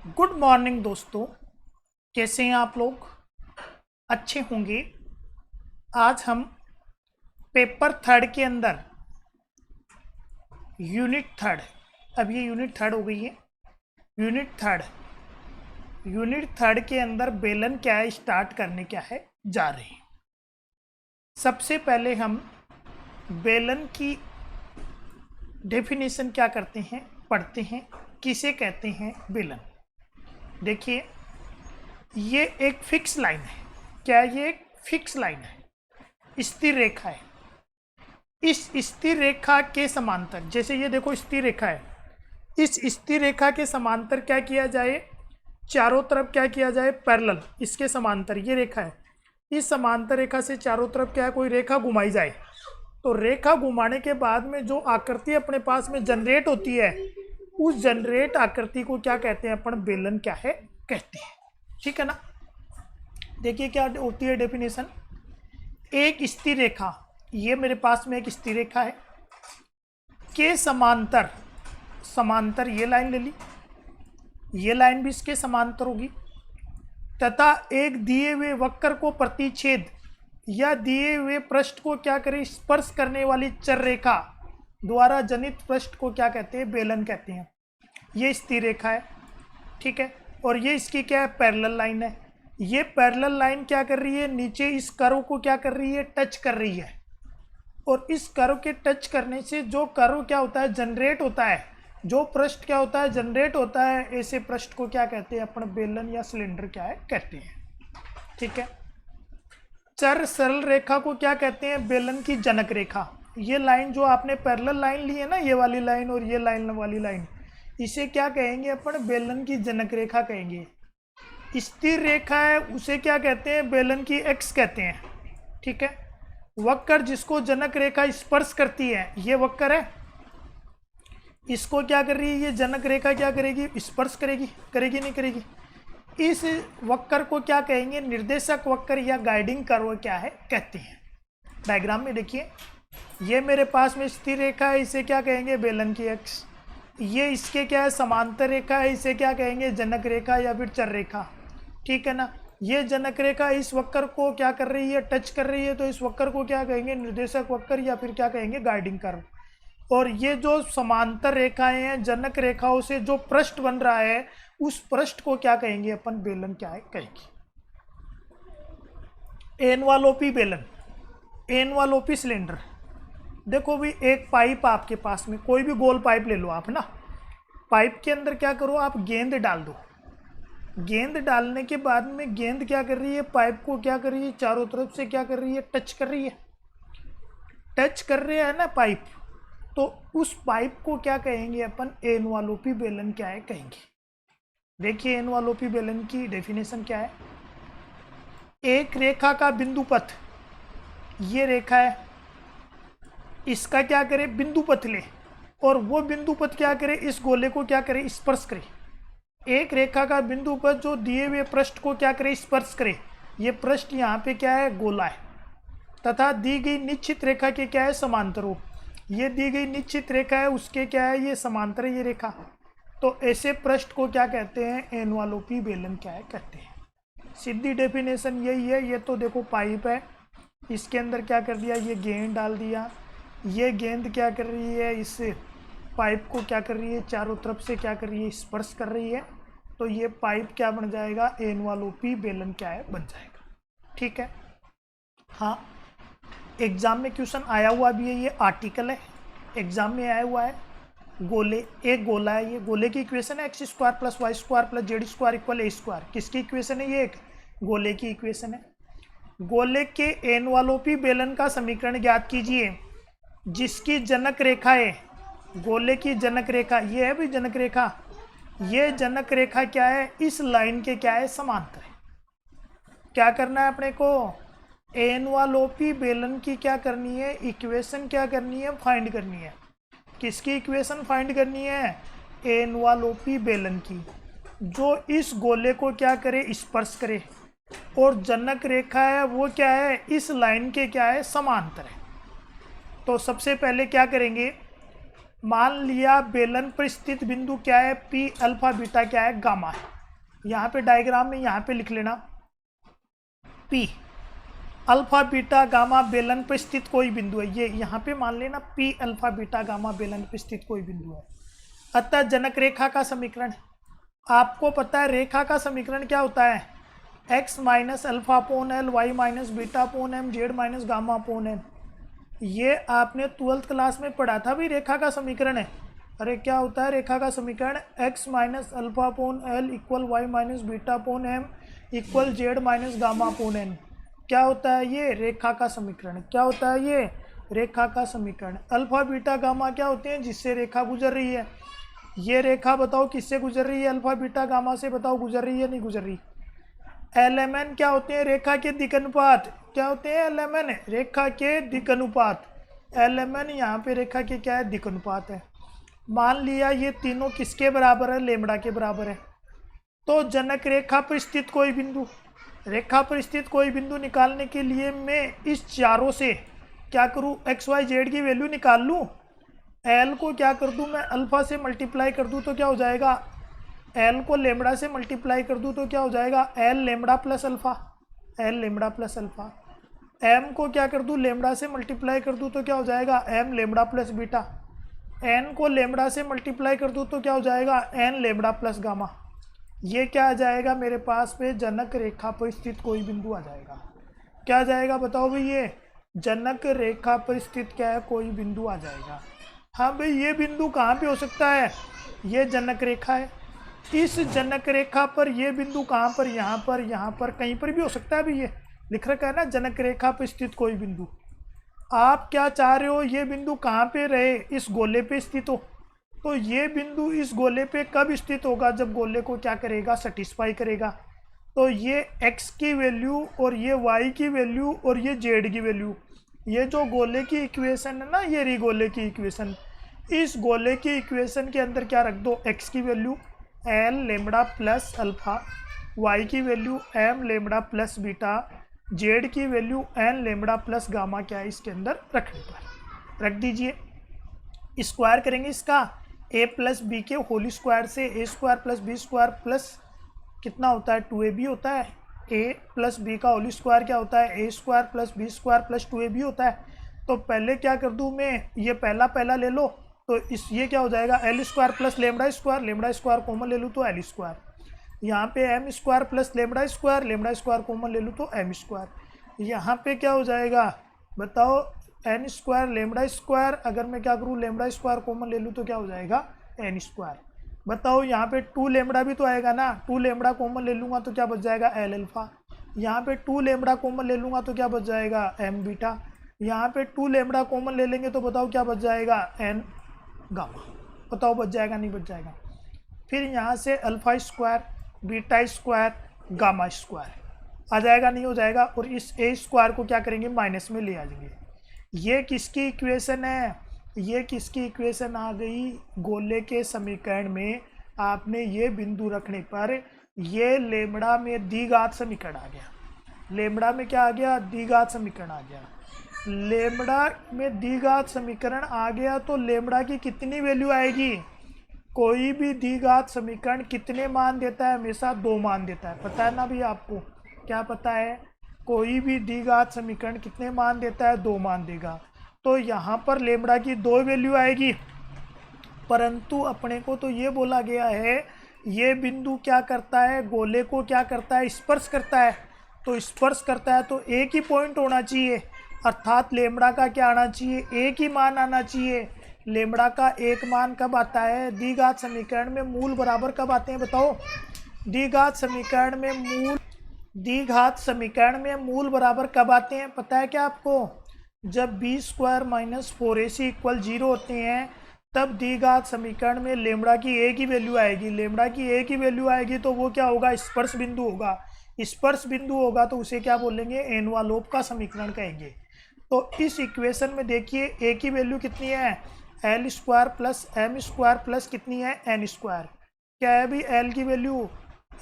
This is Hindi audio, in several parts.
गुड मॉर्निंग दोस्तों, कैसे हैं आप लोग? अच्छे होंगे। आज हम पेपर थर्ड के अंदर यूनिट थर्ड, अब ये यूनिट थर्ड हो गई है। यूनिट थर्ड के अंदर बेलन क्या है स्टार्ट करने क्या है जा रहे हैं। सबसे पहले हम बेलन की डेफिनेशन क्या करते हैं, पढ़ते हैं। किसे कहते हैं बेलन? देखिए, ये एक फिक्स लाइन है। क्या ये एक फिक्स लाइन है? स्थिर रेखा है। इस स्थिर रेखा के समांतर, जैसे ये देखो स्थिर रेखा है, इस स्थिर रेखा के समांतर क्या किया जाए, चारों तरफ क्या किया जाए, पैरेलल, इसके समांतर ये रेखा है, इस समांतर रेखा से चारों तरफ क्या है, कोई रेखा घुमाई जाए। तो रेखा घुमाने के बाद में जो आकृति अपने पास में जनरेट होती है, उस जनरेट आकृति को क्या कहते हैं अपन, बेलन क्या है कहते हैं। ठीक है ना? देखिए क्या होती है डेफिनेशन। एक स्थिर रेखा, ये मेरे पास में एक स्थिर रेखा है, के समांतर, समांतर ये लाइन ले ली, ये लाइन भी इसके समांतर होगी, तथा एक दिए हुए वक्र को प्रतिच्छेद या दिए हुए पृष्ठ को क्या करे, स्पर्श करने वाली चर रेखा द्वारा जनित पृष्ठ को क्या कहते हैं, बेलन कहते हैं। ये स्थिर रेखा है, ठीक है, और ये इसकी क्या है, पैरेलल लाइन है। ये पैरेलल लाइन क्या कर रही है, नीचे इस कर्व को क्या कर रही है, टच कर रही है। और इस कर्व के टच करने से जो कर्व क्या होता है, जनरेट होता है, जो पृष्ठ क्या होता है, जनरेट होता है, ऐसे पृष्ठ को क्या कहते हैं अपन, बेलन या सिलेंडर क्या है कहते हैं। ठीक है। चर सरल रेखा को क्या कहते हैं, बेलन की जनक रेखा। ये लाइन जो आपने पैरेलल लाइन ली है ना, ये वाली लाइन और ये लाइन वाली लाइन, इसे क्या कहेंगे अपन, बेलन की जनक रेखा कहेंगे। स्थिर रेखा है उसे क्या कहते हैं, बेलन की एक्स कहते हैं। ठीक है। वक्र जिसको जनक रेखा स्पर्श करती है, ये वक्र है, इसको क्या कर रही है, ये जनक रेखा क्या करेगी, स्पर्श करेगी, करेगी नहीं करेगी। इस वक्र को क्या कहेंगे, निर्देशक वक्र या गाइडिंग कर्व क्या है कहते हैं। डायग्राम में देखिए, ये मेरे पास में स्थिर रेखा है, इसे क्या कहेंगे, बेलन की एक्स। ये इसके क्या है, समांतर रेखा है, इसे क्या कहेंगे, जनक रेखा या फिर चर रेखा। ठीक है ना? ये जनक रेखा इस वक्र को क्या कर रही है, टच कर रही है, तो इस वक्र को क्या कहेंगे, निर्देशक वक्र या फिर क्या कहेंगे, गाइडिंग कर्व। और ये जो समांतर रेखाएं हैं, जनक रेखाओं से जो पृष्ठ बन रहा है, उस पृष्ठ को क्या कहेंगे अपन, बेलन क्या है कहेंगे। एनवालोपी बेलन, एनवालोपी सिलेंडर। देखो भी, एक पाइप आपके पास में, कोई भी गोल पाइप ले लो आप ना, पाइप के अंदर क्या करो आप, गेंद डाल दो। गेंद डालने के बाद में गेंद क्या कर रही है, पाइप को क्या कर रही है, चारों तरफ से क्या कर रही है, टच कर रही है, टच कर रहे हैं ना पाइप, तो उस पाइप को क्या कहेंगे अपन, एनवालोपी बेलन क्या है कहेंगे। देखिए एनवालोपी बेलन की डेफिनेशन क्या है। एक रेखा का बिंदु पथ, ये रेखा है, इसका क्या करे, बिंदु पथ ले, और वो बिंदु पथ क्या करे, इस गोले को क्या करे, स्पर्श करे। एक रेखा का बिंदु पथ जो दिए हुए पृष्ठ को क्या करे, स्पर्श करे। ये पृष्ठ यहाँ पे क्या है, गोला है, तथा दी गई निश्चित रेखा के क्या है, समांतर हो। ये दी गई निश्चित रेखा है, उसके क्या है, ये समांतर है ये रेखा। तो ऐसे पृष्ठ को क्या कहते हैं, एनवालोपी बेलन क्या है कहते हैं। सीधी डेफिनेशन यही है। ये तो देखो पाइप है, इसके अंदर क्या कर दिया, ये गेंद डाल दिया, ये गेंद क्या कर रही है, इस पाइप को क्या कर रही है, चारों तरफ से क्या कर रही है, स्पर्श कर रही है। तो ये पाइप क्या बन जाएगा, एनवालोपी बेलन क्या है बन जाएगा। ठीक है। हाँ, एग्जाम में क्वेश्चन आया हुआ भी है, ये आर्टिकल है, एग्जाम में आया हुआ है। गोले, एक गोला है, ये गोले की इक्वेशन है, x square plus y square plus z square equal a square. किसकी इक्वेशन है, ये एक गोले की इक्वेशन है। गोले के एनवालोपी बेलन का समीकरण ज्ञात कीजिए जिसकी जनक रेखा है, गोले की जनक रेखा, ये है भी जनक रेखा, ये जनक रेखा क्या है, इस लाइन के क्या है, समांतर है। क्या करना है अपने को, एनवालोपी बेलन की क्या करनी है, इक्वेशन क्या करनी है, फाइंड करनी है। किसकी इक्वेशन फाइंड करनी है, एनवालोपी बेलन की, जो इस गोले को क्या करे, स्पर्श करे, और जनक रेखा है वो क्या है, इस लाइन के क्या है, समांतर है। तो सबसे पहले क्या करेंगे, मान लिया बेलन पर स्थित बिंदु क्या है, पी अल्फा बीटा क्या है, गामा है। यहाँ पे डायग्राम में यहाँ पे लिख लेना P अल्फा बीटा गामा बेलन पे स्थित कोई बिंदु है। ये यहाँ पे मान लेना P अल्फा बीटा गामा बेलन पे स्थित कोई बिंदु है। अतः जनक रेखा का समीकरण, आपको पता है रेखा का समीकरण क्या होता है, x minus alpha upon l, y minus beta upon m, z minus gamma upon n. ये आपने 12th क्लास में पढ़ा था भी, रेखा का समीकरण है। अरे क्या होता है रेखा का समीकरण, x minus alpha upon l equal y minus beta upon m equal z minus gamma upon n. क्या होता है ये रेखा का समीकरण, क्या होता है ये रेखा का समीकरण। अल्फा बीटा गामा क्या होते हैं, जिससे रेखा गुजर रही है। ये रेखा बताओ किससे गुजर रही है, अल्फा बीटा गामा से, बताओ गुजर रही है नहीं गुजर रही। एल एम एन क्या होते हैं, रेखा के दिक्अनुपात। क्या होते हैं एल एम एन, रेखा के दिक्अनुपात। एल एम एन यहाँ पे रेखा के क्या है, दिक्अनुपात है। मान लिया ये तीनों किसके बराबर है, लेमड़ा के बराबर है। तो जनक रेखा पर स्थित कोई बिंदु, रेखा पर स्थित कोई बिंदु निकालने के लिए मैं इस चारों से क्या करूँ, एक्स वाई जेड की वैल्यू निकाल लूँ। एल को क्या कर दूँ मैं, अल्फा से मल्टीप्लाई कर दूँ तो क्या हो जाएगा, एल को लेमड़ा से मल्टीप्लाई कर दूँ तो क्या हो जाएगा, l lambda plus alpha, l lambda plus alpha. M को क्या कर दूँ, लेमड़ा से मल्टीप्लाई कर दूँ तो क्या हो जाएगा, m lambda plus beta. N को लेमड़ा से मल्टीप्लाई कर दूँ तो क्या हो जाएगा, एन लेमड़ा प्लस गामा। ये क्या आ जाएगा मेरे पास पे, जनक रेखा पर स्थित कोई बिंदु आ जाएगा। क्या आ जाएगा बताओ भाई, ये जनक रेखा पर स्थित क्या है, कोई बिंदु आ जाएगा। हाँ भाई ये बिंदु कहाँ पे हो सकता है, ये जनक रेखा है। इस जनक रेखा पर ये बिंदु कहाँ पर, यहाँ पर कहीं पर भी हो सकता है। भाई ये लिख रखा है ना, जनक रेखा पर स्थित कोई बिंदु। आप क्या चाह रहे हो, ये बिंदु कहाँ पे रहे, इस गोले पे स्थित हो। तो ये बिंदु इस गोले पे कब स्थित होगा, जब गोले को क्या करेगा, सेटिस्फाई करेगा। तो ये x की वैल्यू और ये y की वैल्यू और ये z की वैल्यू, ये जो गोले की इक्वेशन है ना, ये री गोले की इक्वेशन, इस गोले की इक्वेशन के अंदर क्या रख दो, x की value l lambda plus alpha, y की value m lambda plus beta, z की value n lambda plus gamma, क्या है इसके अंदर रखने पर रख दीजिए। स्क्वायर करेंगे इसका, a प्लस बी के होल स्क्वायर से a square plus b square plus कितना होता है 2ab होता है। a प्लस बी का होल स्क्वायर क्या होता है, a square plus b square plus 2ab होता है। तो पहले क्या कर दूँ मैं, ये पहला ले लो तो इस ये क्या हो जाएगा, l square plus lambda square common ले लूँ तो एल स्क्वायर। यहाँ पे m square plus lambda square common ले लूँ तो एम स्क्वायर। यहाँ पे क्या हो जाएगा बताओ, एन स्क्वायर लेमड़ा स्क्वायर, अगर मैं क्या करूँ लेमड़ा स्क्वायर कॉमन ले लूँ तो क्या हो जाएगा एन स्क्वायर। बताओ यहाँ पे 2 लेमड़ा भी तो आएगा ना, 2 लेमड़ा कॉमन ले लूँगा तो क्या बच जाएगा एल अल्फा। यहाँ पे 2 लेमड़ा कॉमन ले लूँगा तो क्या बच जाएगा एम बीटा। यहाँ पे 2 लेमड़ा कॉमन ले लेंगे तो बताओ क्या बच जाएगा एन गामा। बताओ बच जाएगा नहीं बच जाएगा। फिर यहाँ से alpha square beta square gamma square आ जाएगा नहीं हो जाएगा। और इस ए स्क्वायर को क्या करेंगे, माइनस में ले आ जाएंगे। ये किसकी इक्वेशन है, ये किसकी इक्वेशन आ गई, गोले के समीकरण में आपने ये बिंदु रखने पर ये लेमड़ा में द्विघात समीकरण आ गया। लेमड़ा में क्या आ गया, द्विघात समीकरण आ गया। लेमड़ा में द्विघात समीकरण आ गया तो लेमड़ा की कितनी वैल्यू आएगी, कोई भी द्विघात समीकरण कितने मान देता है, हमेशा 2 मान देता है। पता है ना भी आपको, क्या पता है, कोई भी द्विघात समीकरण कितने मान देता है, 2 मान देगा। तो यहाँ पर लेमड़ा की 2 वैल्यू आएगी। परंतु अपने को तो ये बोला गया है ये बिंदु क्या करता है, गोले को क्या करता है, स्पर्श करता है। तो स्पर्श करता है तो एक ही पॉइंट होना चाहिए, अर्थात लेमड़ा का क्या आना चाहिए, एक ही मान आना चाहिए। लेमड़ा का एक मान कब आता है, द्विघात समीकरण में मूल बराबर कब आते हैं बताओ। द्विघात समीकरण में मूल बराबर कब आते हैं पता है क्या आपको, जब B square minus 4ac equal 0 होते हैं तब द्विघात समीकरण में लेमड़ा की एक ही वैल्यू आएगी। लेमड़ा की एक ही वैल्यू आएगी तो वो क्या होगा, स्पर्श बिंदु होगा। स्पर्श बिंदु होगा तो उसे क्या बोलेंगे, एनवालोप का समीकरण कहेंगे। तो इस इक्वेशन में देखिए एक ही वैल्यू कितनी है, l square plus m square plus कितनी है एन स्क्वायर। क्या है भी एल की value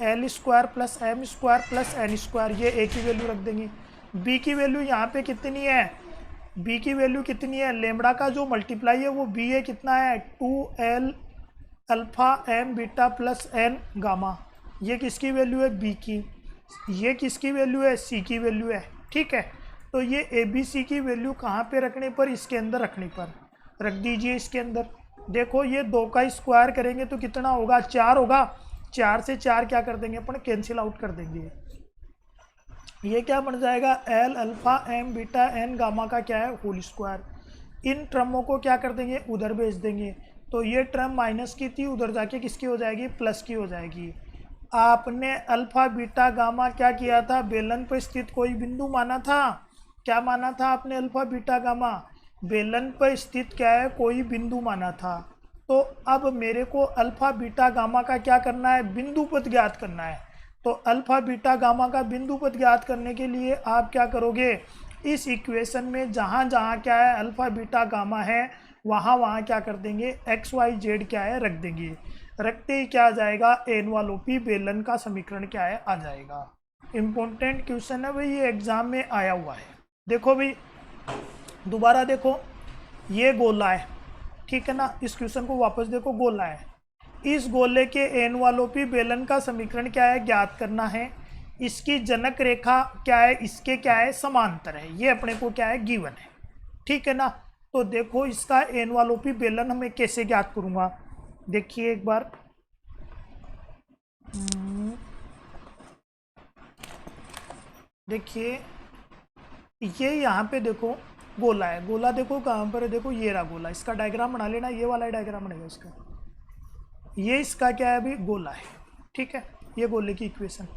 l square plus m square plus n square, ये एक ही वैल्यू रख देंगे। बी की वैल्यू यहाँ पे कितनी है, बी की वैल्यू कितनी है, लेमड़ा का जो मल्टीप्लाई है वो बी है, कितना है 2l alpha m beta plus n gamma. ये किसकी वैल्यू है, बी की, ये किसकी वैल्यू है, सी की वैल्यू है। ठीक है, तो ये ए बी सी की वैल्यू कहाँ पे रखने पर, इसके अंदर रखने पर रख दीजिए इसके अंदर। देखो ये 2 का स्क्वायर करेंगे तो कितना होगा, 4 होगा। 4 से 4 क्या कर देंगे अपन, कैंसिल आउट कर देंगे। ये क्या बन जाएगा, l alpha m beta n gamma का क्या है, होल स्क्वायर। इन टर्मों को क्या कर देंगे, उधर भेज देंगे। तो ये टर्म माइनस की थी, उधर जाके किसकी हो जाएगी, प्लस की हो जाएगी। आपने अल्फा बीटा गामा क्या किया था, बेलन पर स्थित कोई बिंदु माना था। क्या माना था आपने, अल्फा बीटा गामा बेलन पर स्थित क्या है, कोई बिंदु माना था। तो अब मेरे को अल्फा बीटा गामा का क्या करना है, बिंदु पद ज्ञात करना है। तो अल्फा बीटा गामा का बिंदु पद ज्ञात करने के लिए आप क्या करोगे, इस इक्वेशन में जहाँ जहाँ क्या है अल्फा बीटा गामा है, वहाँ वहाँ क्या कर देंगे, एक्स वाई जेड क्या है रख देंगे। रखते ही क्या आ जाएगा, एनवालोपी बेलन का समीकरण क्या है आ जाएगा। इम्पोर्टेंट क्वेश्चन है भाई, ये एग्जाम में आया हुआ है। देखो भाई दोबारा देखो, ये गोला है, ठीक है ना, इस क्वेश्चन को वापस देखो, गोला है। इस गोले के एनवालोपी बेलन का समीकरण क्या है, ज्ञात करना है। इसकी जनक रेखा क्या है, इसके क्या है, समांतर है। ये अपने को क्या है, गिवन है। ठीक है ना, तो देखो इसका एनवालोपी बेलन हमें कैसे ज्ञात करूंगा, देखिए एक बार। देखिए ये यहाँ पे देखो गोला है, गोला देखो कहाँ पर है, देखो ये रहा गोला। इसका डायग्राम बना लेना, ये वाला डायग्राम बनेगा इसका। ये इसका क्या है अभी, गोला है। ठीक है, ये गोले की इक्वेशन।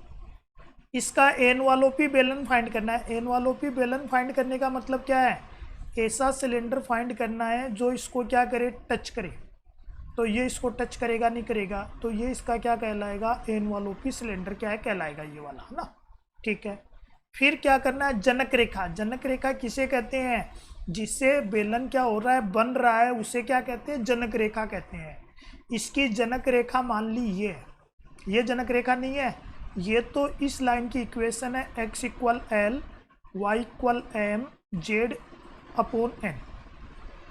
इसका एनवालोपी बेलन फाइंड करना है। एनवालोपी बेलन फाइंड करने का मतलब क्या है, ऐसा सिलेंडर फाइंड करना है जो इसको क्या करे, टच करे। तो ये इसको टच करेगा नहीं करेगा, तो ये इसका क्या कहलाएगा, एनवालोपी सिलेंडर क्या है कहलाएगा, ये वाला है ना। ठीक है, फिर क्या करना है, जनक रेखा। जनक रेखा किसे कहते हैं, जिससे बेलन क्या हो रहा है, बन रहा है, उसे क्या कहते हैं, जनक रेखा कहते हैं। इसकी जनक रेखा मान ली ये जनक रेखा नहीं है, ये तो इस लाइन की इक्वेशन है, x equal l y equal m z upon n.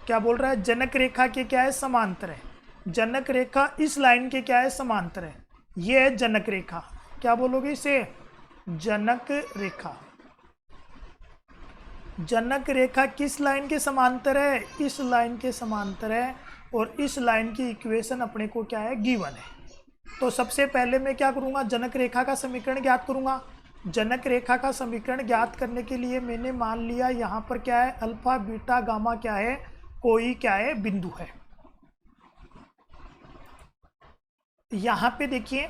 क्या बोल रहा है, जनक रेखा के क्या है, समांतर है। जनक रेखा इस लाइन के क्या है, समांतर है। ये है जनक रेखा। क्या बोलोगे इसे, जनक रेखा। जनक रेखा किस लाइन के समांतर है, इस लाइन के समांतर है। और इस लाइन की इक्वेशन अपने को क्या है, गिवन है। तो सबसे पहले मैं क्या करूँगा, जनक रेखा का समीकरण ज्ञात करूँगा। जनक रेखा का समीकरण ज्ञात करने के लिए मैंने मान लिया यहाँ पर क्या है, अल्फा बीटा गामा क्या है, कोई क्या है, बिंदु है। यहाँ पे देखिए,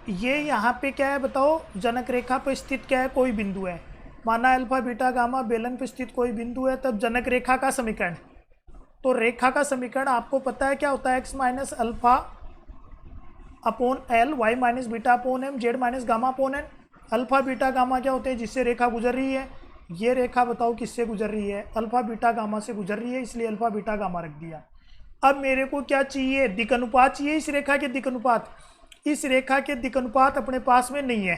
ये यहाँ पे क्या है बताओ, जनक रेखा पर स्थित क्या है, कोई बिंदु है। माना अल्फा बीटा गामा बेलन पर स्थित कोई बिंदु है, तब जनक रेखा का समीकरण। तो रेखा का समीकरण आपको पता है क्या होता है, x minus alpha upon l y minus beta upon m z minus gamma upon n. Alpha beta gamma क्या होते हैं, जिससे रेखा गुजर रही है। ये रेखा बताओ किससे गुजर रही है, अल्फा बीटा गामा से गुजर रही है, इसलिए अल्फा बीटा गामा रख दिया। अब मेरे को क्या चाहिए, दिक् अनुपात चाहिए, इस रेखा के दिक् अनुपात। इस रेखा के दिक् अनुपात अपने पास में नहीं है,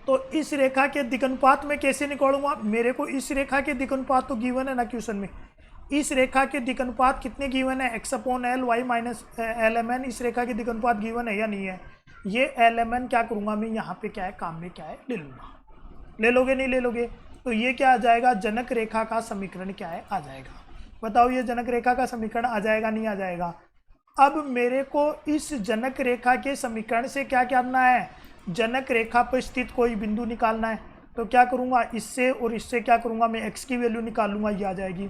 तो इस रेखा के दिक् अनुपात में कैसे निकालूंगा, मेरे को इस रेखा के दिक् अनुपात तो गिवन है ना क्वेश्चन में। इस रेखा के दिक् अनुपात कितने गिवन है, x upon l y minus l m n. इस रेखा के दिक् अनुपात गिवन है या नहीं है, ये एल एम एन क्या करूँगा मैं, यहाँ पे क्या है, काम में क्या है, ले लूँगा। ले लोगे नहीं ले लोगे, तो ये क्या आ जाएगा, जनक रेखा का समीकरण क्या है आ जाएगा। बताओ ये जनक रेखा का समीकरण आ जाएगा नहीं आ जाएगा। अब मेरे को इस जनक रेखा के समीकरण से क्या करना है, जनक रेखा पर स्थित कोई बिंदु निकालना है। तो क्या करूँगा, इससे और इससे क्या करूँगा मैं, एक्स की वैल्यू निकाल लूँगा, ये आ जाएगी।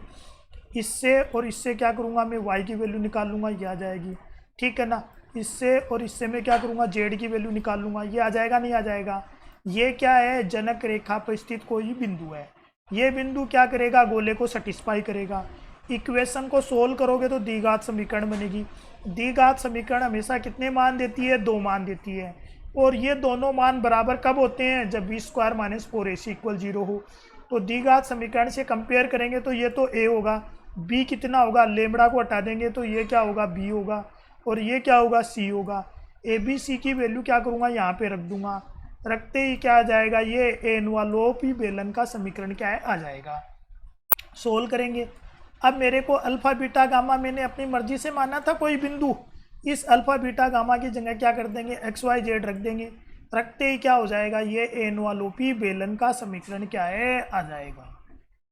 इससे और इससे क्या करूँगा मैं, वाई की वैल्यू निकाल लूँगा, ये आ जाएगी। ठीक है ना, इससे और इससे मैं क्या करूँगा, जेड की वैल्यू निकाल लूँगा, ये आ जाएगा नहीं आ जाएगा। ये क्या है, जनक रेखा पर स्थित कोई बिंदु है। ये बिंदु क्या करेगा, गोले को सेटिस्फाई करेगा। इक्वेशन को सोल्व करोगे तो द्विघात समीकरण बनेगी। द्विघात समीकरण हमेशा कितने मान देती है, 2 मान देती है। और ये दोनों मान बराबर कब होते हैं, जब B square minus 4ac equal 0 हो। तो द्विघात समीकरण से कंपेयर करेंगे तो ये तो ए होगा, बी कितना होगा, लेमड़ा को हटा देंगे तो ये क्या होगा, बी होगा, और ये क्या होगा, सी होगा। ए बी सी की वैल्यू क्या करूँगा, यहाँ पे रख दूंगा। रखते ही क्या आ जाएगा, ये एनवालोपी बेलन का समीकरण क्या है आ जाएगा। सोल्व करेंगे। अब मेरे को अल्फा बीटा गामा मैंने अपनी मर्जी से माना था कोई बिंदु, इस अल्फा बीटा गामा की जगह क्या कर देंगे, एक्स वाई जेड रख देंगे। रखते ही क्या हो जाएगा, ये एनवालोपी बेलन का समीकरण क्या है, आ जाएगा।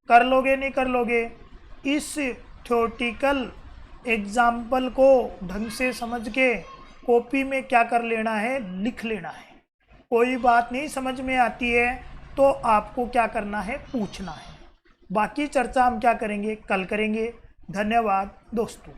कर लोगे नहीं कर लोगे? इस थ्योरेटिकल एग्जाम्पल को ढंग से समझ के कॉपी में क्या कर लेना है, लिख लेना है। कोई बात नहीं समझ में आती है तो आपको क्या करना है, पूछना है। बाकी चर्चा हम क्या करेंगे, कल करेंगे। धन्यवाद दोस्तों।